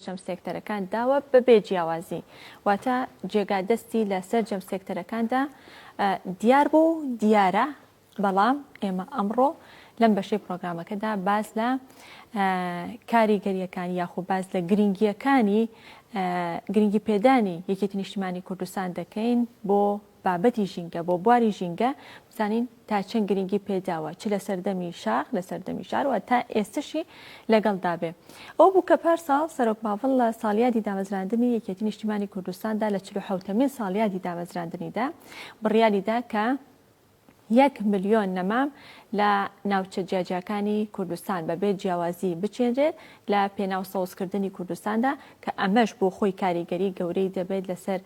جەم سێکتەرەکان داوە بەبێ جیاوازی واتە جێگا دەستی لە سەر جەم سێکتەرەکاندا دیار بوو دیارە بەڵام ئێمە ئەمڕۆ لەم بەشەی پرۆگرامەکەدا باز لە کاریگەریەکانی یاخود باز لە گرنگی پێدانی یەکێتی نیشتیمانی کوردستان دەکەین بۆ بابەتی ژینگە بۆ بواری ژینگە بزانین تا چەند گرنگی پێداوە چ لە سەردەمی شاخ لە سەردەمی شارەوە تا ئێستشی لەگەڵدا بێ ئەو بوو کە پارساڵ سەرۆک باڵ لە ساڵیادی دامەزراندنی یەکێتی نیشتیمانی کوردستاندا لە 47مین ساڵیادی دامەزراندنیدا بڕیاریدا کە 1 ملیۆن نەمام لە ناوچە جیاجیەکانی کوردستان بەبێ جیاوازی بچێنرێت لە پێناو سەوزکردنی کوردستاندا کە ئەمەش بۆ خۆی کاریگەری گەورەی دەبێت لەسەر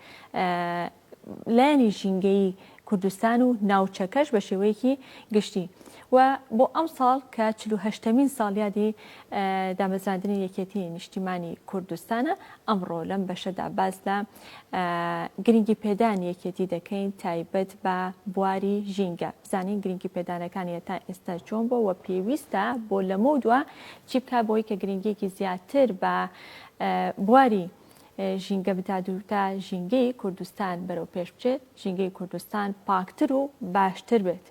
لایەنی ژینگەی کوردستان و ناوچەکەش بە شێوەیەکی گشتی و بۆ ئەم ساڵ کە 48مین ساڵیادی دامەزراندنی یەکێتی نیشتیمانی کوردستانە ئەمڕۆ لەم بەشەدا باز لە گرنگی پێدان یەکێتی دەکەین تایبەت بە بواری ژینگە بزانین گرنگی پێدانەکانی تا ئێستا چۆن بۆ و پێویستە بۆ لەمە دووە چی بکە بۆی کە گرنگیەکی زیاتر بە بواری ژینگە بدات و تا ژینگەی کوردستان بەرەو پێش بچێت ژینگەی کوردستان پاکتر و باشتر بێت.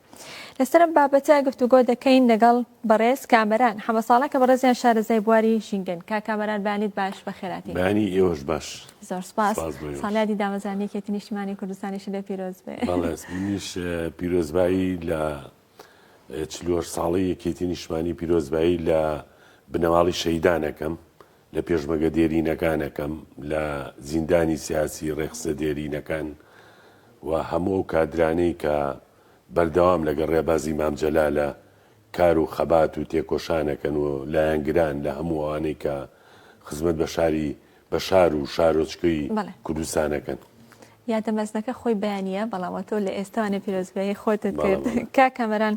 لەسەرم بابەتە گفتوگۆ دەکەین لەگەڵ بەڕێز کامەران حەمە ساڵە کە بەڕێزیان شارەزای بواری ژینگەن کا کامەران بانیت باش بەخێراتی بانی ئێوەش باش زۆر سپاس ساڵیادی دامەزرانی یەکێتی نیشتیمانی کوردستانیش لە پیرۆز بێ منیش پیرۆزبایی لە 40 ساڵی یەکێتی نیشتیمانی پیرۆزبایی لە بنەماڵی شەیدانەکەم لە پێشمەگە دێرینەکانەکەم لە زیندانی سیاسی ڕێخسە دێرینەکان و هەموو کادرانەی کە بەردەوام لەگەڵ ڕێبازی مام جەلالە کار و خەبات و تێکۆشانەکەن و لایەنگران لە هەموو ئەوانەی کە خزمەت بە شار و شارۆچکەی کوردستانەکەن. یادەمەزنەکە خۆی بەیانە بەڵامە تۆ لە ئێستاوانە پیرۆزبایی خۆتت کرد کا کامەران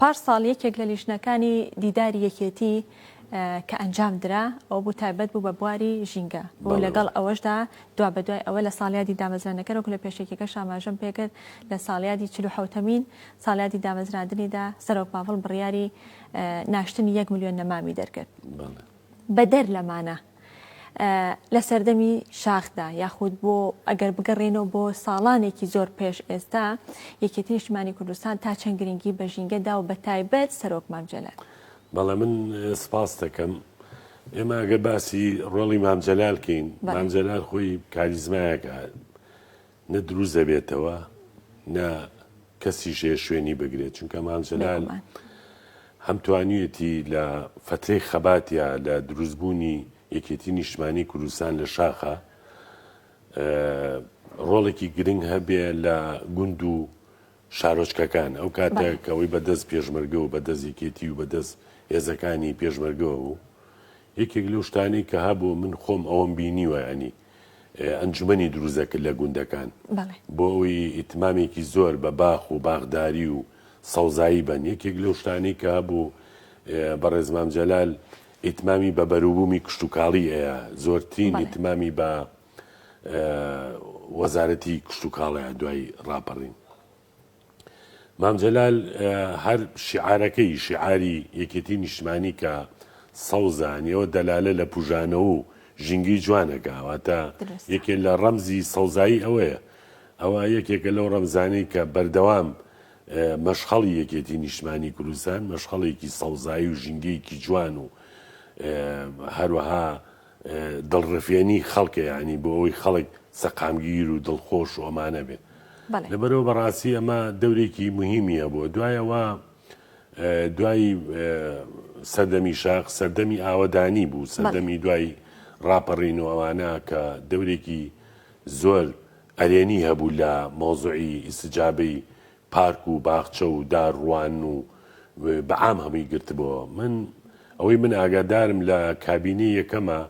پارساڵ یەکێک لە لیژنەکانی دیداری یەکێتی کە ئەنجام درا ئەو بوو تایبەت بوو بە بواری ژینگە بۆ لەگەڵ ئەوەشدا دوا بەدوای ئەوە لە ساڵیادی دامەزرانەکەرەوە لە پێشێکەکە شاماژەم پێکرد لە ساڵیادی 47مین ساڵیادی دامەزراندنیدا سەرۆک باڵ بڕیاری ناشتنی 1 ملیۆن نەمامی دەرکرد بەدەر لەمانە لە سەردەمی شاخدا یاخود بۆ ئەگەر بگەڕێنەوە بۆ ساڵانێکی زۆر پێش ئێستا یەکێتی نیشتیمانی کوردستان تا چەند گرنگی بە ژینگەدا و بە تایبەت سەرۆک مام جەلال بەڵێ من سپاس دەکەم ئێمە ئەگەر باسی ڕۆڵی مام جەلال کەین مام جەلال خۆی کاریزمایەکە نە دروست دەبێتەوە نە کەسیشێ شوێنی بگرێت چونکە مام جەلال هەم توانیەتی لە فترەی خەباتیا لە دروستبوونی یەکێتی نیشتیمانی کوردستان لە شاخە ڕۆڵێکی گرنگ هەبێ لە گوند و شارۆچکەکان ئەو کاتێک ئەوەی بەدەست پێشمەرگە و بەدەست یەکێتی و بەدەست هێزەکانی پێشمەرگەوە بوو یەکێک لەو شتانەی کە هەبوو من خۆم ئەوەم بینیوە ینی ئەنجومەنی دروستەکرد لە گوندەکان بۆ ئەوی ئیتمامێکی زۆر بە باخ و باغداری و سەوزایی بن یەکێک لەو شتانەی کە هەبوو بەڕێز مام جەلال ئیتمامی بە بەروبوومی کشتتوکاڵی ئەیە زۆرترین ئیتمامی بە وەزارەتی کشتتوکاڵەیە دوای ڕاپەڕین مام جەلال هەر شیعارەکەی شیعاری یەکێتی نیشتیمانی کە سەوزانیەوە دەلالە لە پوژانە و ژینگی جوانەکە واتە یەکێک لە ڕەمزی سەوزایی ئەوەیە ئەوە یەکێکە لەو ڕەمزانەی کە بەردەوام مەشخەڵی یەکێتی نیشتیمانی کوردستان مەشخەڵێکی سەوزایی و ژینگەیەکی جوان و هەروەها دڵڕفێنی خەڵکە ینی بۆ ئەوەی خەڵک سەقامگیر و دڵخۆش و ئەمانە بێت لەبەرەوە بەڕاستی ئەمە دەورێکی مهمیە بۆ دوایەوە دوای سەردەمی شاخ سەردەمی ئاوەدانی بوو سەردەمی دوای ڕاپەڕین و ئەوانە کە دەورێکی زۆر ئەرێنی هەبوو لە مۆزوعی ئیسجابەی پارک و باخچە و داڕوان و بەعام هەمووی گرتبەوە ئەوەی من ئاگادارم لە کابینەی یەکەمە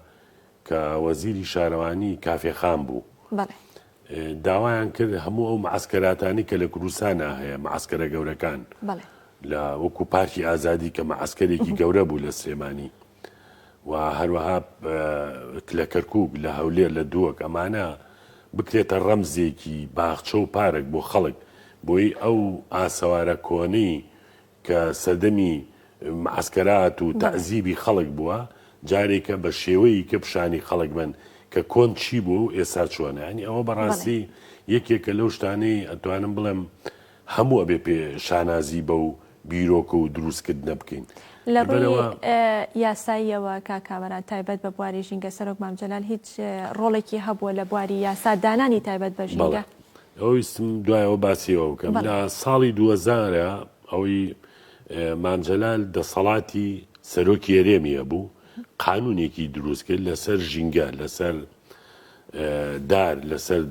کە وەزیری شارەوانی کافێخان بوو داوایان کرد هەموو ئەو معسکراتانی کە لە کوردستانە هەیە معسکرە گەورەکان لە وەکو پارکی ئازادی کە معسکرێکی گەورە بوو لە سلێمانی و هەروەها لە کەرکووک لە هەولێر لە دووەک ئەمانە بکرێتە ڕەمزێکی باخچە و پارک بۆ خەڵک بۆی ئەو ئاسەوارە کۆنەی کە سەردەمی معسکرات و تەعزیبی خەڵک بووە جارێکە بە شێوەیە کە پیشانی خەڵک بن کە کۆن چی بوو ئێستا چۆنە ینی ئەوە بەڕاستی یەکێکە لەو شتانەی ئەتوانم بڵێم هەموو ئەبێ پێ شانازی بە و بیرۆکە و دروستکردنە بکەین لە ڕووی یاساییەوە کاکامەران تایبەت بە بواری ژینگە سەرۆک مامجەلال هیچ ڕۆڵێکی هەبووە لە بواری یاسا دانانی تایبەت بە ژینگە ئەویستم دوایەوە باسیەوە بکەم لە ساڵی 2000 ئەوەی مامجەلال دەسەڵاتی سەرۆکی هەرێمی هەبوو قانونێکی دروست کرد لەسەر ژینگە لەسەر دار لەسەر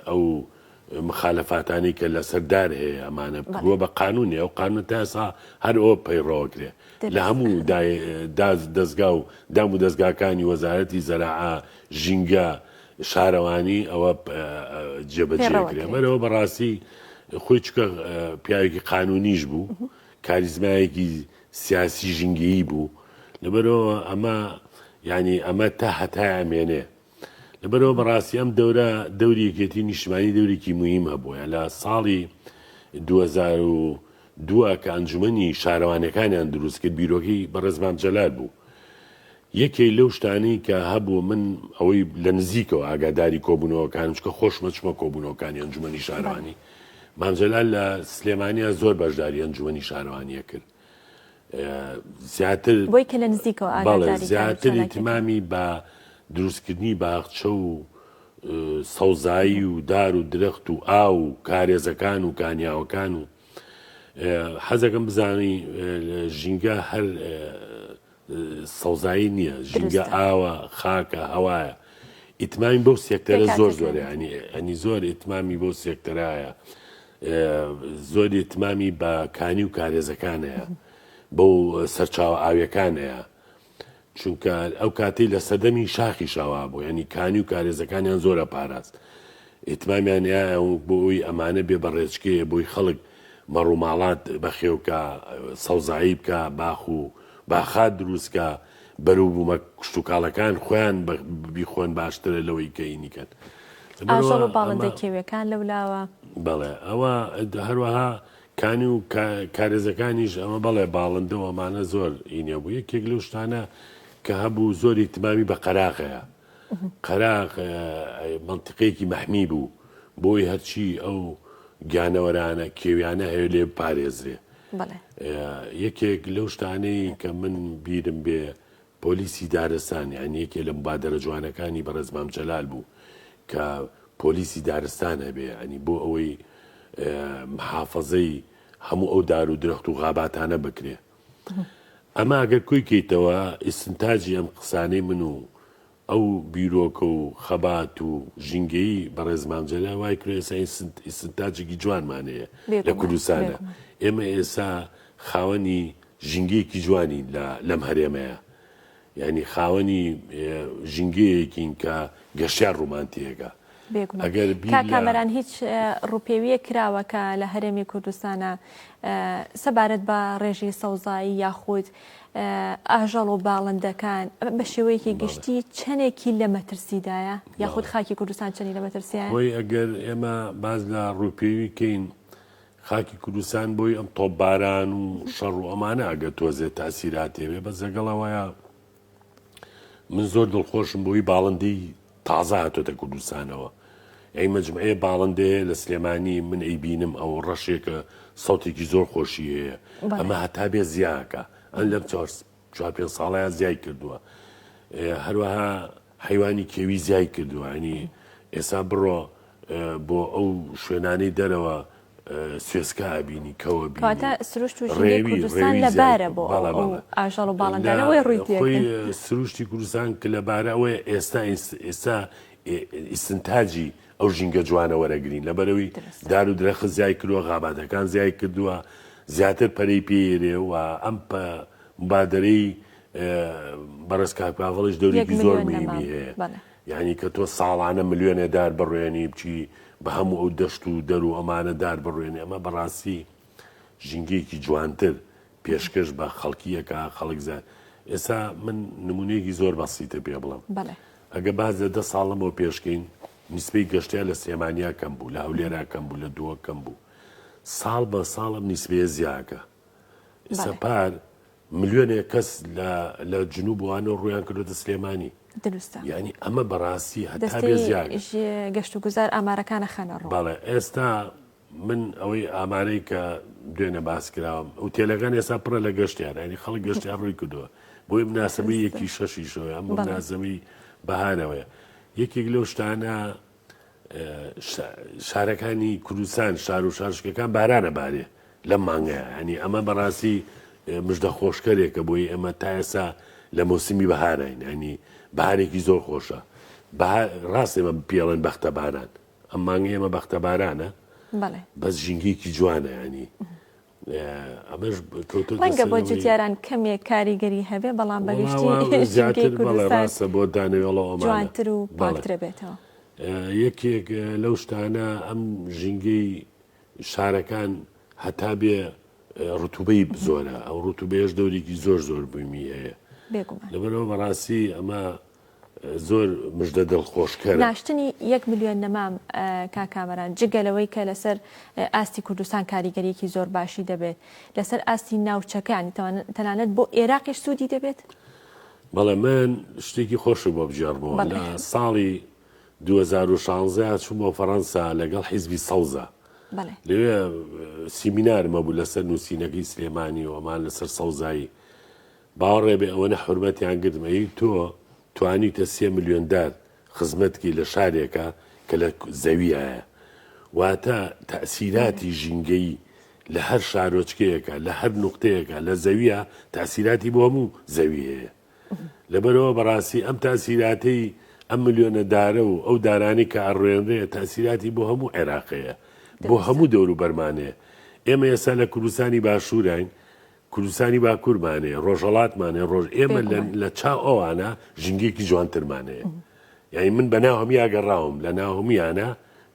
ئەو مخالەفاتانی کە لەسەر دار هەیە ئەمانە بکووە بە قانونی ئەو قانون تا ئێستا هەر ئەوە پەیڕەوەکرێ لە هەموو دەستگا و دام و دەستگاکانی وەزارەتی زەراعە ژینگە شارەوانی ئەوە جێبەجێکرێ بەرەوە بەڕاستی خۆی چکە پیاوێکی قانونیش بوو کاریزمایەکی سیاسی ژینگەیی بوو لەبەرەوە ئەمە ینی ئەمە تا هەتای ئەمێنێ لەبەرەوە بەڕاستی ئەم دەورە دەوری یەکێتی نیشتیمانی دەورێکی مهم هەبووە لە ساڵی 2002 کە ئەنجومەنی شارەوانەکانیان دروست کرد بیرۆکەی بەڕێز مامجەلال بوو یەکێک لەو شتانەی کە هەبوو من ئەوەی لە نزیکەوە ئاگاداری کۆبوونەوەکانم چکە خۆشمە چمە کۆبوونەوەکانی ئەنجومەنی شارەوانی مامجەلال لە سلێمانیا زۆر بەشداری ئەنجومەنی شارەوانیە کرد زیاتر بۆی کە لە نزیکەوە ئاگاداری زیاتر ئیتیمامی بە دروستکردنی باخچە و سەوزایی و دار و درەخت و ئاو و کارێزەکان و کانیاوەکان و حەزەکەم بزانی ژینگە هەر سەوزایی نییە ژینگە ئاوە خاکە هەوایە ئیتمامی بەو سێکتەرە زۆر زۆرە ئەنی زۆر ئیتمامی بۆ سێکتەرایە زۆر ئیتمامی بە کانی و کارێزەکانەیە بەو سەرچاوە ئاویەکانەیە چونکە ئەو کاتەی لە سەردەمی شاخی شاوا بوو ینی کانی و کارێزەکانیان زۆرە پاراست ئیتمامیان بۆ ئەوی ئەمانە بێ بەڕێچکەیە بۆی خەڵک مەڕووماڵات بەخێوکە سەوزایی بکە باخ و باخات دروستکە بەرەو بوومە کشتتوکاڵەکان خۆیان بیخۆن باشترە لەوەی کەینیکەن ئاژەڵ و باڵندە کێویەکان لەولاوە بەڵێ ئەوە هەروەها کانی و کارێزەکانیش ئەمە بەڵێ باڵندەوە ئەمانە زۆر ئینە بوو یەکێک لەو شتانە کە هەبوو زۆر ئیتیمامی بە قەراغەیە قەراغ منتیقەیەکی مەحمی بوو بۆی هەرچی ئەو گیانەوەرانە کێویانە هەیە لێ پارێزرێ یەکێک لەو شتانەی کە من بیرم بێ پۆلیسی دارستان یعنی یەکێ لە مبادرە جوانەکانی بەڕێز مامجەلال بوو کە پۆلیسی دارستان هەبێ ئەنی بۆ ئەوەی محافەزەی هەموو ئەو دار و درەخت و غاباتانە بکرێ ئەمە ئەگەر کوی کەیتەوە ئیسنتاجی ئەم قسانەی من و ئەو بیرۆکە و خەبات و ژینگەی بەڕێز مامجەلال وای کرێ ئیسنتاجێکی جوانمانەیە لە کوردستانە ئێمە ئێستا خاوەنی ژینگەیەکی جوانی لەم هەرێمەیە ینی خاوەنی ژینگەیەکین کە گەشتیان ڕومانتیەکە کامەران هیچ ڕوپێویە کراوەکە لە هەرێمی کوردستانە سەبارەت بە ڕێژی سەوزایی یاخود ئاژەڵ و باڵندەکان بە شێوەیەکی گشتی چەندێکی لە مەترسیدایە یاخود خاکی کوردستان چەندی لە مەترسیایە بۆی ئەگەر ئێمە باز لە ڕوپێوی کەین خاکی کوردستان بۆی ئەم تۆپباران و شەڕ و ئەمانە ئەگە تۆزێت تاسیراتێوێ بە زەگەڵەوەیە من زۆر دڵخۆشم بۆی باڵندەی تازە هاتۆتە کوردستانەوە ئەی مەجموعەیە باڵندەیە لە سلێمانی من ئەیبینم ئەو ڕەشێکە سەوتێکی زۆر خۆشی هەیە ئەمە هەتا بێ زیاکە ئەم لەم 4-5 ساڵەیە زیای کردووە هەروەها حیوانی کێوی زیای کردووە ینی ئێستا بڕۆ بۆ ئەو شوێنانەی دەرەوە سوێسکا ئەبینی کەوە کاتە سروشت و ژینگەی کوردستان لەبارە بۆ ئاژەڵ و باڵندانەوەی ڕووی سروشتی کوردستان کە لەبارە ئەوەیە ئێستا ئیسنتاجی ئەو ژینگە جوانە وەرەگرین لەبەرەوەی دار و درەخت زیای کردووە غاباتەکان زیای کردووە زیاتر پەرەی پێێرێ و ئەم مبادرەی بەڕێز کاکپاڤڵش دەورێکی زۆر مهمی هەیە یعنی کە تۆ ساڵانە ملیۆنێ دار بڕوێنی بچی بە هەموو ئەو دەشت و دەر و ئەمانە دار بڕوێنێ ئەمە بەڕاستی ژینگەیەکی جوانتر پێشکەش بە خەڵکیەکە خەڵک زە ئێستا من نمونەیەکی زۆر بەسیتە پێ بڵم ئەگە باز لە 10 ساڵەمەوە پێشکەین نیسبەی گەشتیان لە سلێمانیا کەم بوو لە هەولێرا کەم بوو لە دووە کەم بوو ساڵ بە ساڵم نیسبەیە زیاکە سەپار ملیۆنێک کەس لە جنوبوانە ڕویان کردوتە سلێمانی دروستە یعنی ئەمە بەڕاستی هەتا بێزیاک گەشت و گوزار ئامارەکانە خەنە ڕوو بەڵێ ئێستا من ئەوەی ئامارەی کە دوێنە باس کراوم ئوتێلەکان ئێستا پڕە لە گەشتیان ینی خەڵک گەشتیان ڕووی کردووە بۆی مناسبەی یەکی شەشی شۆی ئەم مناسبەی بەهانەوەیە یەکێک لەو شتانە شارەکانی کوردستان شار و شارشکەکان بارانە بارێ لەم مانگەیە ینی ئەمە بەڕاستی مژدە خۆشکەرێکە بۆی ئێمە تا ئێستا لە مۆسمی بەهارین ینی بارێکی زۆر خۆشە ڕاست ئێمە پێڵێن بەختە باران ئەم مانگە ئێمە بەختە بارانە بەس ژینگەیەکی جوانە ینی ئەمەش ڕەنگە بۆ جوتیاران کەمێک کاریگەری هەبێ بەڵام بەگشتی ڕاستە بۆ دانەوێڵەوە جوانتر و پاکترە بێتەوە یەکێک لەو شتانە ئەم ژینگەی شارەکان هەتا بێ ڕوتوبەی زۆرە ئەو ڕوتوبێش دەورێکی زۆر بوویمی هەیە لەبەرەوە بەڕاستی ئەمە زۆر مژدە دڵخۆشکەرە ناشتنی 1 ملیۆن نەمام کاکامەران جگەلەوەی کە لەسەر ئاستی کوردستان کاریگەریەکی زۆر باشی دەبێت لەسەر ئاستی ناوچەکانی تەنانەت بۆ عێراقیش سوودی دەبێت بەڵێ من شتێکی خۆشم بۆ بژێڕمەوە لە ساڵی 2016 چوون بۆ فەڕەنسا لەگەڵ حیزبی سەوزە لەوێ سیمینارمە بوو لەسەر نووسینەکەی سلێمانی و ئەمان لەسەر سەوزایی باوەڕێ بێ ئەوەنە حورمەتیان گرتمەی تۆ توانیتە 3 ملیۆندار خزمەتکی لە شارێکە کە لە زەویایە واتە تەسیراتی ژینگەی لە هەر شارۆچکەیەکە لە هەر نوقتەیەکە لە زەویە تەسیراتی بۆ هەموو زەوی هەیە لەبەرەوە بەڕاستی ئەم تەسیراتەی ئەم ملیۆنە دارە و ئەو دارانی کە ئەڕێنرێ تەسیراتی بۆ هەموو عێراقەیە بۆ هەموو دەور و بەرمانەیە ئێمە ئێستا لە کوردستانی باشوورین کوردستانی باکوورمانێ ڕۆژەڵاتمانێ ڕۆژ ئێمە لە چاو ئەوانە ژینگەیەکی جوانترمانەیە یعنی من بە ناو هەمی ئاگەڕاوم لە ناو هەمیانە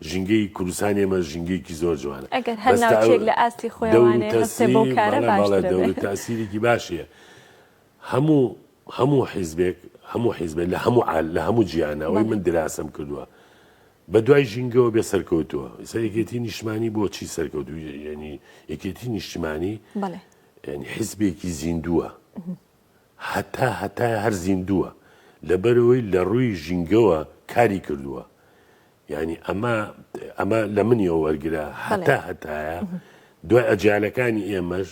ژینگەی کوردستانی ئێمە ژینگەیەکی زۆر جوانە ئەگەر هەر ناوچێک لە ئاستی خۆیانێ هەستێ بۆ کارە باشترە بێت دەور تاسیرێکی باشیە هەموو حیزبێک لە هەموو جیانەوەی من دراسەم کردووە بە دوای ژینگەوە بێ سەرکەوتووە ئێستا یەکێتی نیشتمانی بۆچی سەرکەوتووە ینی یەکێتی نیشتمانی ینی حیزبێکی زیندووە هەتا هەر زیندووە لەبەرەوەی لە ڕووی ژینگەوە کاری کردووە ینی ئەمە لە منیەوە وەرگرا هەتایە دوای ئەجیالەکانی ئێمەش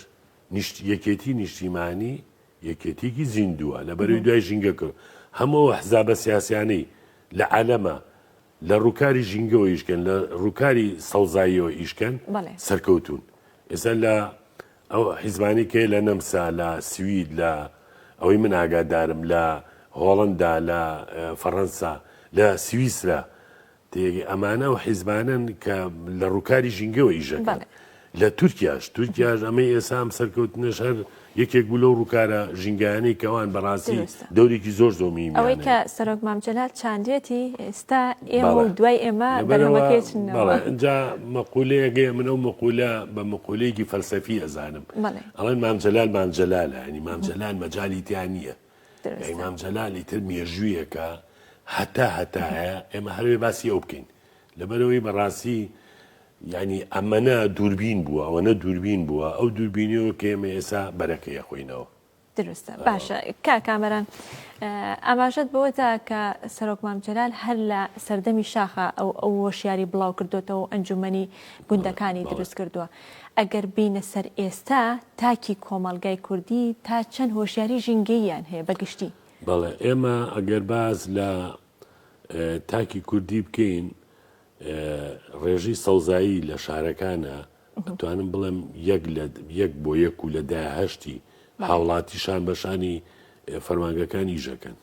یەکێتی نیشتیمانی یەکێتێکی زیندووە لەبەرەوەی دوای ژینگە کرد هەموو حزابە سیاسیانەی لە عالەمە لە ڕووکاری ژینگەوە ئیشکەن لە ڕووکاری سەوزاییەوە ئیشکەن سەرکەوتون ئێستا لە ئەو حیزبانی کێ لە نەمسا لە سوید لە ئەوەی من ئاگادارم لە هۆڵندا لە فەڕەنسا لە سویسرا ئەمانە و حیزبانن کە لە ڕووکاری ژینگەوە ئیژەکەن لە تورکیاش ئەمەی ئێسا ئەم سەرکەوتنەش هەر یەکێک بوو لەو ڕووکارە ژینگایانەی کەوان بەڕاستی دەورێکی زۆر زۆمیمی ئەوەی کە سەرۆک مامجەلال چاندێتی ئێستا ئێمە و دوای ئێمە بەرهەمەکەیچنەوە اینجا مەقولەیەگەیە من ئەو مەقولە بە مەقولەیەکی فەلسەفی ئەزانم ئەڵێن مامجەلال مامجەلالە ینی مامجەلال مەجالی تیان نییە مامجەلالی تر مێژوویەکە هەتایە ئێمە هەروێ باسی ئەو بکەین لەبەرەوەی بەڕاستی یعنی ئەمەنە دووربین بووە ئەوەنە دووربین بووە ئەو دووربینیەوە کە ئێمە ئێستا بەرەکەیە خۆینەوە دروستە باشە کامەران ئاماژەت بەوەدا کە سەرۆک مامجەلال هەر لە سەردەمی شاخە ئەو وەشیاری بڵاو کردوێتەوە ئەنجومەنی گوندەکانی دروست کردووە ئەگەر بینە سەر ئێستا تاکی کۆمەڵگای کوردی تا چەند هۆشیاری ژینگەییان هەیە بەگشتی بەڵێ ئێمە ئەگەر باز لە تاکی کوردی بکەین ڕێژی سەوزایی لە شارەکانە ئەتوانم بڵێم یەک بۆ یەک و لە داهەشتی هاوڵاتیشان بەشانی فەرمانگەکانی ژەکەن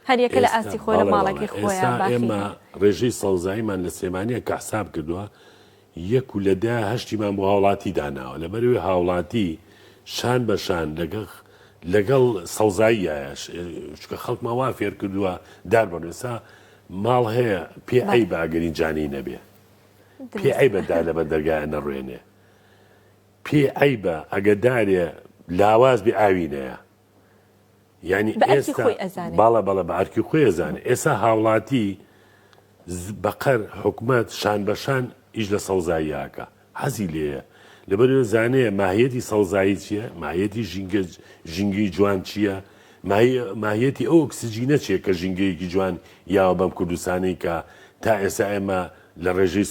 هەریەکە لە ئاستی خۆی لە ماڵەکەی خۆیان ئێمە ڕێژەی سەوزاییمان لە سلێمانیە کە حساب کردووە یەک و لە داهەشتیمان بۆ هاوڵاتی داناوە لەبەرەوەی هاوڵاتی شان بەشان لەگەڵ سەوزاییایە چکە خەڵکمان وا فێر کردووە داربەنوێسا ماڵ هەیە پێ ئەی باگەری جانی نەبێ پێ ئەی بەدا لە بە دەرگایە نەڕوێنێ پێ ئەی بە ئەگەدارێ لاواز بێ ئاوینەیە ینی ئێستا باڵە بە ئەرکی خۆی ئەزانێ ئێستا هاوڵاتی بەقەر حکومەت شان بەشان ئیش لە سەوزاییاکە حەزی لێیە لەبەرەوە زانەیە ماهیەتی سەوزایی چییە؟ ماهیەتی ژینگەی جوان چییە؟ ماهیەتی ئەو ئۆکسجینە چیە کە ژینگەیەکی جوان یاوە بەم کوردستانەی کە تا ئێستا ئێمە لە ڕێژەی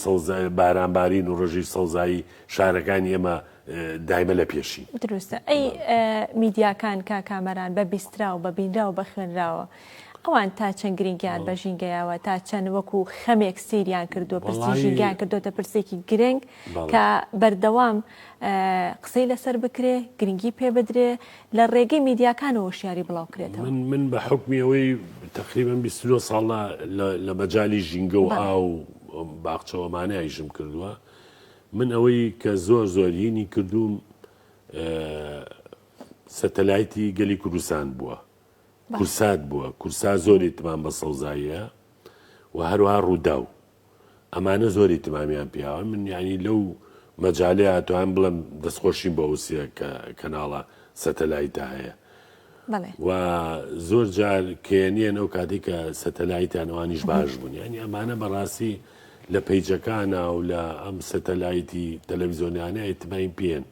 بارانبارین و ڕێژەی سەوزایی شارەکانی ئێمە دایمە لە پێشی. دروستە. ئەی میدیاکان کامەران بە بیستراو بە بینراو بە خوێنراوە ئەوان تا چەند گرنگیان بە ژینگەیاوە تا چەند وەکو خەمێک سیریان کردو پرسی ژینگیان کردوتە پرسێکی گرنگ کە بەردەوام قسەی لەسەر بکرێ گرنگی پێ بدرێ لە ڕێگەی میدیاکانەوە شیاری بڵاوکرێتەوە. من بە حکمی ئەوەی تقریبا 22 ساڵە لە مەجای ژینگە و ئاو باخچەوەمانەیەژم کردووە. من ئەوەی کە زۆرینی کردوم سەتەلایتی گەلی کوردستان بووە. کورسات بووە. کورسا زۆری تمام بە سەوزاییە و هەروها ڕووداو. ئەمانە زۆری تمامیان پیاوە. من یعنی لەو مەجالەیە توان بڵم دەستخۆشیم بە وسیە کە کەناڵە سەتەلایتە هەیە. و زۆر جار کێنیان ئەو کاتی کە سەتەلایتیانەوانیش باش بوون. یعنی ئەمانە بەڕاستی لە پەیجەکانە و لە ئەم سەتەلایتی تەلەڤیزۆنیانە ئیتمایم پێن.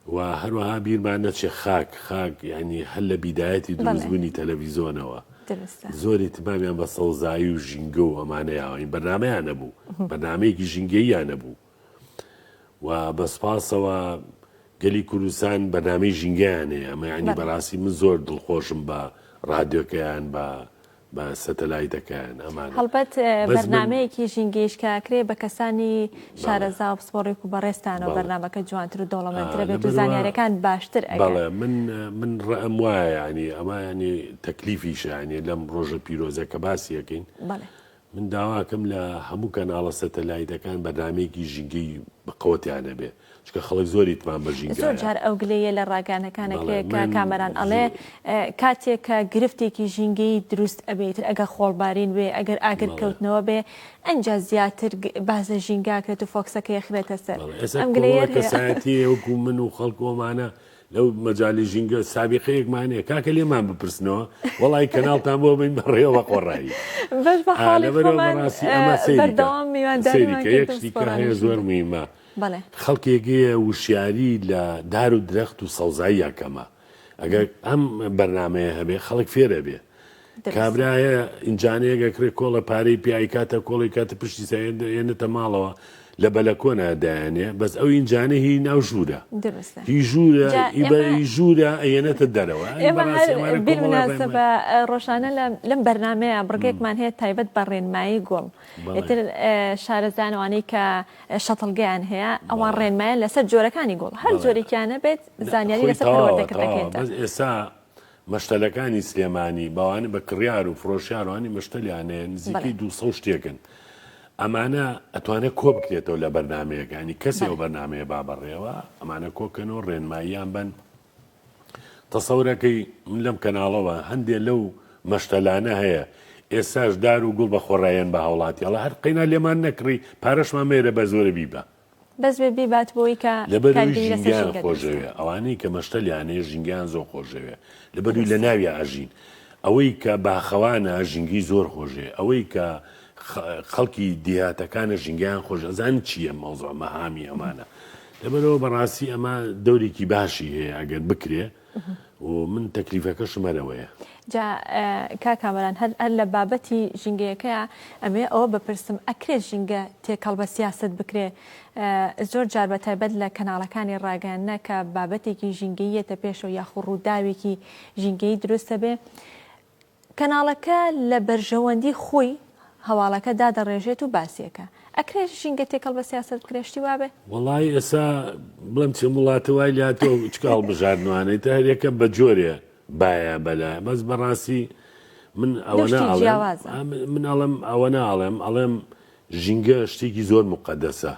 و هەروەها بیرمان نەچێ خاک ینی هەل لە بیدایەتی دروستبوونی تەلەڤیزۆنەوە زۆری تمامیان بە سەوزایی و ژینگە و ئەمانەیەوەین بەرنامەیان نەبوو بەرنامەیەکی ژینگەییان نەبوو و بەسپاسەوە گەلی کوردستان بەرنامەی ژینگەیان هەیە ئەمە ینی بەڕاستی من زۆر دڵخۆشم بە ڕادیۆکەیان بە سەتەلایتەکەیان ئەمان هەڵبەت بەرنمەیەکی ژینگەیش کاکرێ بە کەسانی شارەزا و پسپۆڕێک و بەڕێستانەوە بەرنامەکە جوانتر و دەوڵەمەندترە بێت و زانیاریەکان باشتر بەڵێ من ڕەم وایە ینی ئەمە ینی تەکلیفیشە ینی لەم ڕۆژە پیرۆزە کە باسی یەکەین من داواکەم لە هەموو کەناڵە سەتەلایتەکان بەرنامەیەکی ژینگەی بەقەوەتیانە بێ چکە خەڵک زۆری تمان بە ژینگە زۆر جار ئەو گلەیە لە ڕاگانەکانەکە کامەران ئەڵێ کاتێک کە گرفتێکی ژینگەی دروست ئەبێتتر ئەگە خۆڵبارین وێ ئەگەر ئاگرکەوتنەوە بێ ئەنجا زیاتر بازە ژینگاکرێت و فۆکسەکە یەخرێتە سەر ئەم گلەیە کەسایەتی وەکو من و خەڵکۆمانە لەو مەجای ژینگە سابقەیەکمانەیە کاکە لێمان بپرسنەوە وەڵی کەناڵتان بۆ بین بەڕێوە قۆڕایی یەکشتیکە هەیە زۆر مهمە خەڵکێگەیە وشیاری لە دار و درەخت و سەوزایی یاکەمە ئەگەر ئەم بەرنمەیە هەبێ خەڵک فێرە بێ کابراایە ئینجانەیەگە کرێ کۆڵە پارەی پیایی کاتە کۆڵی کاتە پشتی سێنێتە ماڵەوە لە بەلەکۆنە دایانێ بەس ئەو ئینجانە هی ناو ژوورە هی ژوورە ئەێنێتە دەرەوە بە ڕۆژانە لەم بەرنمەیە بڕگێکمان هەیە تایبەت بە ڕێنمایی گۆڵ ئێتر شارەزانوانەی کە شەتڵگەیان هەیە ئەوان ڕێنمایە لەسەر جۆرەکانی گۆڵ هەر جۆرێکیانە بێت زانیاری لەسەر پەروەردەکردەکەیتە ئێستا مەشتەلەکانی سلێمانی باوانە بە کڕیار و فرۆشیارانی مەشتەلیانەیە نزیکی 200 شتێکن ئەمانە ئەتوانێت کۆ بکرێتەوە لە بەرنمەیەەکانی کەسی ئەو بەرنمەیە با بەڕێوە ئەمانە کۆکەنەوە ڕێنماییان بن تەسەورەکەی من لەم کەناڵەوە هەندێک لەو مەشتەلانە هەیە ئێستاش دار و گوڵ بە خۆڕایەن بە هاوڵاتی ئەڵە هەر قەینا لێمان نەکڕی پارەشمان مێرە بە زۆرە بیبە بەس بێ بات بۆی کە لەبەروی ژینگیان خۆشەوێ ئەوانەی کە مەشتەلیانەیە ژینگیان زۆر خۆشەوێ لەبەروی لە ناوی ئاژین ئەوەی کە باخەوانە ژینگی زۆر خۆشێ ئەوەی کە خەڵکی دیهاتەکانە ژینگیان خۆش ئەزان چییە مەوزوع مەهامی ئەمانە لەبەرەوە بەڕاستی ئەمە دەورێکی باشی هەیە ئەگەر بکرێ و من تەکلیفەکە شمەرەوەیە جا کاکامەران هەر لە بابەتی ژینگەیەکەیە ئەمێ ئەوە بپرسم ئەکرێت ژینگە تێکەڵ بە سیاست بکرێ زۆر جار بە تایبەت لە کەناڵەکانی ڕاگەیاندنە کە بابەتێکی ژینگەیەتە پێشەوە یاخۆ ڕووداوێکی ژینگەی دروستە بێ کەناڵەکە لە بەرژەوەندی خۆی هەواڵەکە دادەڕێژێت و باسیەکە ئەکرێت ژینگە تێکەڵ بە سیاست کرێشتی وابێ وەڵی ئێستا بڵم چ وڵاتە وای لاتۆ چکاڵ بژاردنوانەی تا هەرێکە بە جۆرێ باە بەلای بەس بەڕاستی من ئەڵێم ئەوە ناڵێم ئەڵێم ژینگە شتێکی زۆر مقەدەسە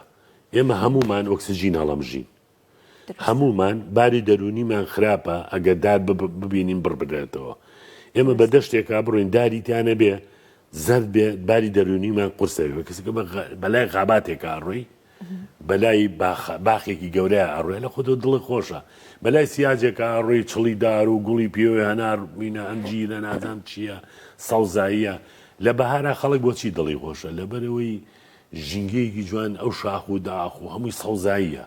ئێمە هەمومان ئۆکسسیژین هەڵەمژین هەمومان باری دەرونیمان خراپە ئەگەر دار ببینین بڕبدرێتەوە ئێمە بە دەشتێکا بڕۆین داریتیانە بێ زەرد بێ باری دەرونیمان قورسەوێ کەسەکە بەلای غاباتێکە ئەڕۆی بەلای باخێکی گەورەیە ئەڕۆێ لە خۆتۆ دڵی خۆشە بەلای سیاجێکە ئەڕۆی چڵی دار و گوڵی پێوێ هەنار مینە ئەنجیرە نازان چییە سەوزاییە لە بەهارە خەڵک بۆچی دڵی خۆشە لەبەرەوەی ژینگەیەکی جوان ئەو شاخ و داخ و هەمووی سەوزاییە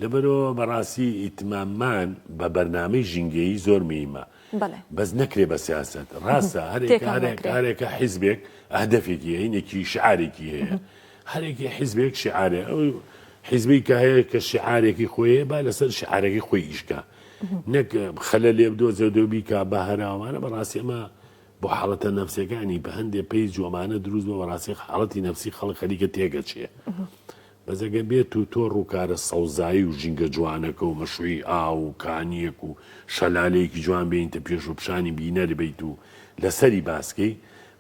لەبەرەوە بەڕاستی ئیتماممان بە بەرنامەی ژینگەیی زۆر مهمە بەس نەکرێ بە سیاست ڕاستە هەرێکە حیزبێک ئەهدەفێکی هەینێکی شعارێکی هەیە هەرێکی حیزبێک شعارێ ئەو حیزبی کە هەیە کە شعارێکی خۆیە با لەسەر شعارێکی خۆی ئیشکە نەک خەلە لێ بدۆزە دۆبی کا بە هەراوانە بەڕاستی ئەمە بۆ حاڵەتە نەفسەکانی بە هەندێک پێی جوامانە دروست بە بەڕاستی حاڵەتی نەفسی خەڵک خەریکە تێگەچێ بەزەگە بێت و تۆ ڕووکارە سەوزایی و ژینگە جوانەکە و مەشوی ئاو و کانیەک و شەلالەیەکی جوان بێنتە پێش و پیشانی بینەر بیت و لەسەری باسکەی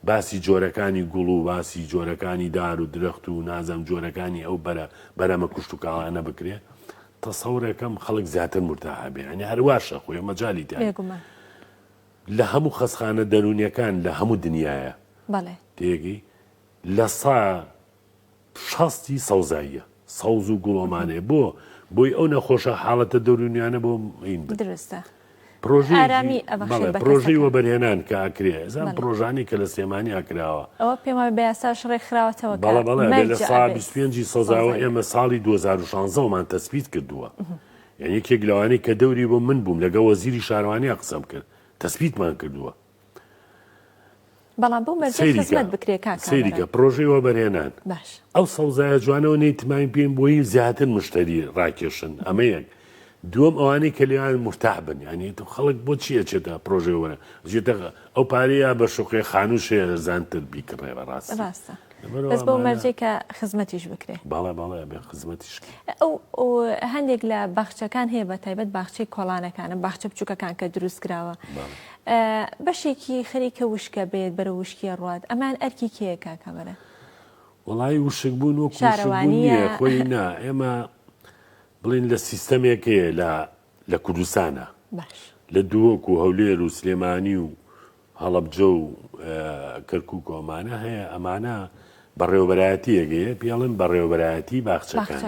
باسی جۆرەکانی گوڵ و باسی جۆرەکانی دار و درەخت و نازەم جۆرەکانی ئەو بەرەمە کوشت و کاڵانە بکرێ تەسەورەکەم خەڵک زیاتر مرتاحە بێ ئەنی هەرواشە خۆی مەجالی تێ لە هەموو خەسخانە دەرونیەکان لە هەموو دنیاە تێگەی لە شەستی سەوزاییە سەوز و گوڵۆمانێ بۆی ئەو نەخۆشە حاڵەتە دەرونیانە بۆ درستە پرۆژەی وەبەرهێنان کە ئاکرێ زان پرۆژانی کە لە سلێمانی ئاکراوە ئەوە پێم بە یاساش ڕێکخراوەتەوە بەڵێ لە ساڵ 25 سەوزاوە ئێمە ساڵی 2016مان تەسبیت کردووە یعنی یەکێک لەوانەی کە دەوری بۆ من بووم لەگە وەزیری شارەوانی قسەم کرد تەسبیتمان کردووە بەڵام بۆ مەرجەی خزمەت بکرێ سەیریکە پرۆژەی وەبەرهێنان ئەو سەوزایە جوانەوە نەیتماین پێم بۆی زیاتر مشتری ڕاکێشن ئەمە یەک دووەم ئەوانەی کە لێیان مرتاح بن ینی تو خەڵک بۆ چییە چێتە پرۆژەی وەرە ژێتە ئەو پارەیە بە شوقی خانووشێ زانتر بیکڕێ بەڕاستە بەس بۆ مەرجەی کە خزمەتیش بکرێ باڵێ بێ خزمەتیش ئەو هەندێک لە باخچەکان هەیە بە تایبەت باخچەی کۆڵانەکانە باخچە بچووکەکان کە دروست کراوە بەشێکی خەریکە وشکە بێت بەرە وشکی ڕوات ئەمان ئەرکی کێیە کاکەمەرە وڵی وشک بوون وەکو شارەوانیە خۆی نا ئێمە بڵین لە سیستەمێکەیە لە کوردستانە لە دووەک و هەولێر و سلێمانی و هەڵەبجە و کەرکووک و ئەمانە هەیە ئەمانە بەڕێوەبەرایەتیەگەیە پێڵن بەڕێوەبەرایەتی باخچەکان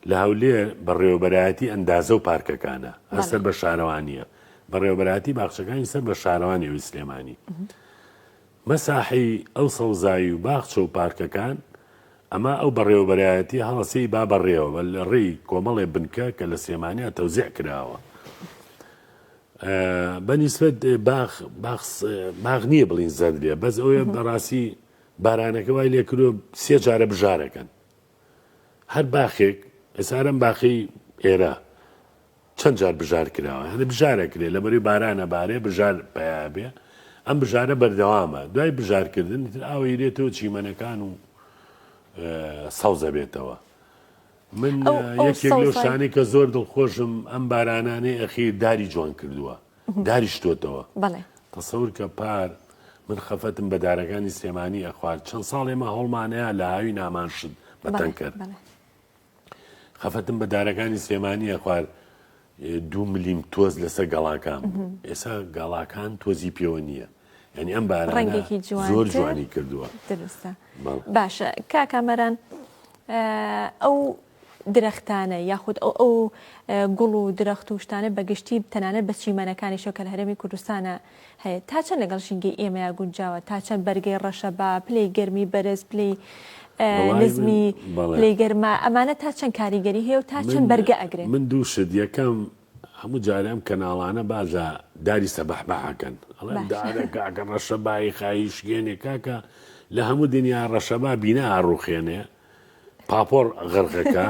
لە هەولێر بەڕێوەبەرایەتی ئەندازە و پارکەکانە هەسەر بە شارەوانیە بەڕێوەبەرایەتی باخچەکانی سەر بە شارەوانی و سلێمانی مەساحی ئەو سەوزایی و باخچە و پارکەکان ئەمە ئەو بەڕێوەبەرایەتی هەڵەسەی با بەڕێوە لە ڕێی کۆمەڵێ بنکە کە لە سلێمانیا تەوزیع کراوە بەنیسبەت باغ نییە بڵین زەردێ بەس ئەوە بەڕاستی بارانەکە وای لێ کردو 3 جارە بژارەکەن هەر باخێک ئێسارم باخی ئێرە چەند جار بژار کراوە هەر بژارە کرێ لە بەری بارانە بارێ بژار پیا بێ ئەم بژارە بەردەوامە دوای بژارکردن ئاوی دێتەوە چیمەنەکان و سەوزە بێتەوە من یەکێک لەو شانەی کە زۆر دڵخۆشم ئەم بارانانەی ئەخیر داری جوان کردووە داری شتۆتەوە تەسەور کە پار من خەفەتم بە دارەکانی سلێمانی ئەخوارد چەند ساڵ ئێمە هەوڵمانەیە لە هاوی نامان شت بەتەن کرد خەفەتم بە دارەکانی سلێمانی ئەخوارد 2 ملیم تۆز لەسەر گەڵاکان ئێستا گەڵاکان تۆزی پێوە نییە ینی ئەم بارانە زۆر جوانی کردووە باشە کاکەمەران ئەو درەختانە یاخود ئەو گوڵ و درەخت و شتانە بەگشتی تەنانەت بە چیمەنەکانیشەوە کە لە هەرێمی کوردستانە هەیە تا چەند لەگەڵ ژینگەی ئێمەیە گونجاوە تا چەند بەرگەی ڕەشەبا پلەی گەرمی بەرز پلەی نزمی پلەی گەرما ئەمانە تا چەند کاریگەری هەیە و تا چەند بەرگە ئەگرێ من دوو شت یەکەم هەموو جارێم کەناڵانە بازە داری سەبەحبەحەکەن ئەڵێم دارەکە کە ڕەشەبای خایشگێنێ کاکە لە هەموو دنیا ڕەشەبا بینا ئاڕوخێنێ پاپۆر غەرقەکە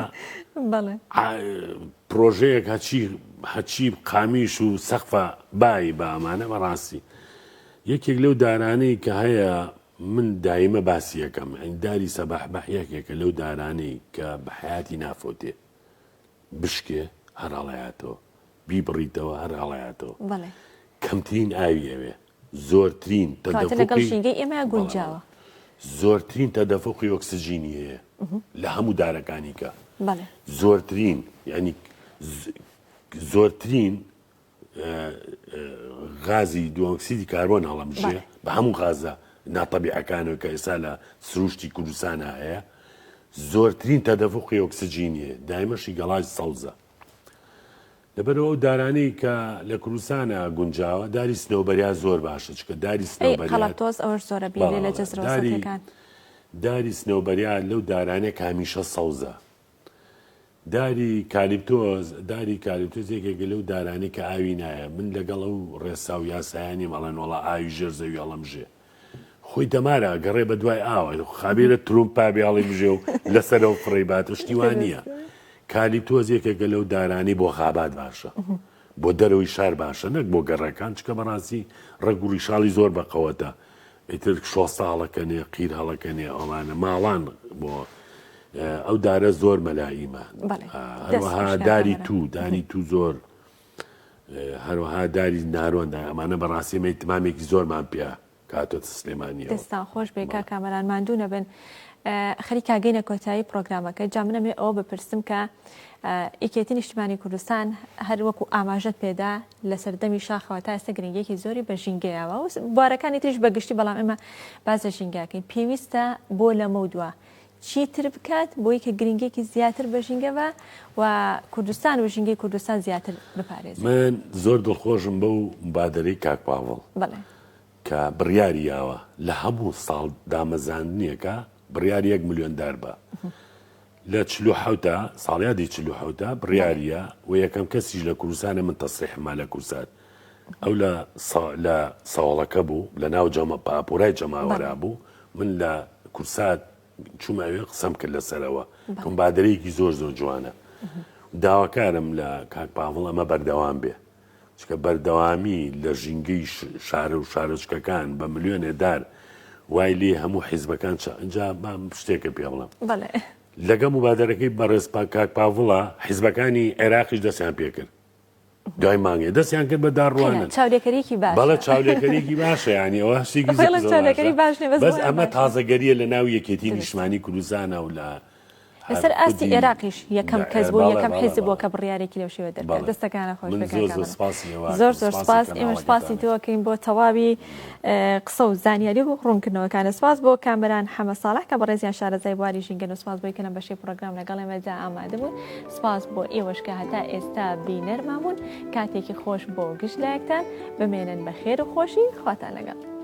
پرۆژەیەک هەچی قامیش و سەقفە بای بە ئەمانە بەڕاستی یەکێک لەو دارانەی کە هەیە من دایمە باسی یەکەم داری سەبەحبەح یەکێکە لەو دارانەی کە بە حیاتی نافۆتێ بشکێ هەرهەڵەیاتەوە بیبڕیتەوە هەرهەڵەیاتەوە کەمترین ئاوی ئەوێ زۆرترین زۆرترین تەدەفوقی ئۆکسجینی هەیە لە هەموو دارەکانی کە زۆرترین ینی زۆرترین غازی دوئۆکسیدی کاربۆن هەڵەمژێ بە هەموو غازە ناتەبیعەکانەوە کە ئێستا لە سروشتی کوردستانە هەیە زۆرترین تەدەفوقی ئۆکسجینیە دایمەشی گەڵاج سەوزە لەبەرەوە ئەو دارانەی کە لە کوردستانە گونجاوە داری سنەوبەریا زۆر باشە چکە داری داری سنەوبەریا لەو دارانەیە کە هەمیشە سەوزە داری کالیپتۆز یەکێکە لەو دارانی کە ئاوی نایە من لەگەڵ ئەو ڕێسا و یاسایانی مەڵێن وڵا ئاوی ژێر زەوی هەڵەمژێ خۆی دەمارە گەڕێ بە دوای ئاوە خابێرە تروم پابیاڵی بژێ و لەسەرەوە فڕێبات شتیوان نییە کالیپتۆز یەکێکە لەو دارانی بۆ خابات باشە بۆ دەرەوەی شار باشە نەک بۆ گەڕەکان چکە بەڕاستی ڕێک و ڕیشاڵی زۆر بەقەوەتە ئیتر شۆستە هەڵەکەنێ قیر هەڵەکەنێ ئەوانە ماڵان بۆ ئەو دارە زۆر مەلایمە هەروەها داری تو زۆر هەروەها داری نارۆندا ئەمانە بەڕاستی ئیتمامێکی زۆرمان پێە کاتۆ سلێمانیەوە دەستان خۆش بێکا کامەران ماندوو نەبن خەریک کاگەینە کۆتایی پرۆگرامەکە جا منەمێ ئەوە بپرسم کە یەکێتی نیشتیمانی کوردستان هەر وەکو ئاماژەت پێدا لە سەردەمی شاخەوە تا ئێستا گرنگیەکی زۆری بە ژینگەیەوە و بوارەکانی تریش بەگشتی بەڵام ئێمە بازە ژینگاکەین پێویستە بۆ لەمە دووە چیتر بکات بۆی کە گرنگێکی زیاتر بە ژینگەوە و کوردستان و ژینگەی کوردستان زیاتر بپارێزێت من زۆر دڵخۆشم بەو مبادرەی کاک پاوەڵ کە بڕیاریاوە لە هەموو ساڵ دامەزاندنیەکە بڕیاری 1 ملیۆن دار بە لە 47 ساڵیادی 47 بڕیاریە و یەکەم کەسیش لە کوردستانە من تەسریحما لە کورسات ئەو لە ساوڵەکە بوو لە ناو پاپۆرای جەماوەرا بوو من لە کورسات چووماوێ قسەم کرد لەسەرەوە مبادرەیەکی زۆر جوانە داواکارم لە کاک پاوەڵ ئەمە بەردەوام بێ چکە بەردەوامی لە ژینگەی شارە و شارۆچکەکان بە ملیۆنێ دار وای لێ هەموو حیزبەکان اینجا شتێکە پێ بڵم لەگە مبادرەکەی بەڕێز کاک پاوڵە حیزبەکانی عێراقیش دەستیان پێ کرد دوای مانگێ دەستیان کرد بە داڕوانن چاودێکەریکی باش بەڵە چاودێکەریکی باشە ینی ئەوە شتێکی بەس ئەمە تازەگەریە لە ناو یەکێتی نیشتیمانی کوردستانە و لە لەسەر ئاستی عێراقیش یەکەم کەس بۆ یەکەم حیزب بۆ کە بڕیارێکی لەو شێوە دەکات دەستەکانە خۆش زۆر سپاس ئێمە سپاسی تۆکەین بۆ تەواوی قسە و زانیاری و ڕوونکردنەوەکانە سپاس بۆ کامەران حەمە ساڵح کە بەڕێزیان شارەزای بواری ژینگەن و سپاس بۆی کەنە بەشەی پرۆگرام لەگەڵ ئێمەدا ئامادە بوون سپاس بۆ ئێوەش کە هەتا ئێستا بینەرمابوون کاتێکی خۆش بۆ گشت لایەکتان بمێنن بە خێر و خۆشی خواتان لەگەڵ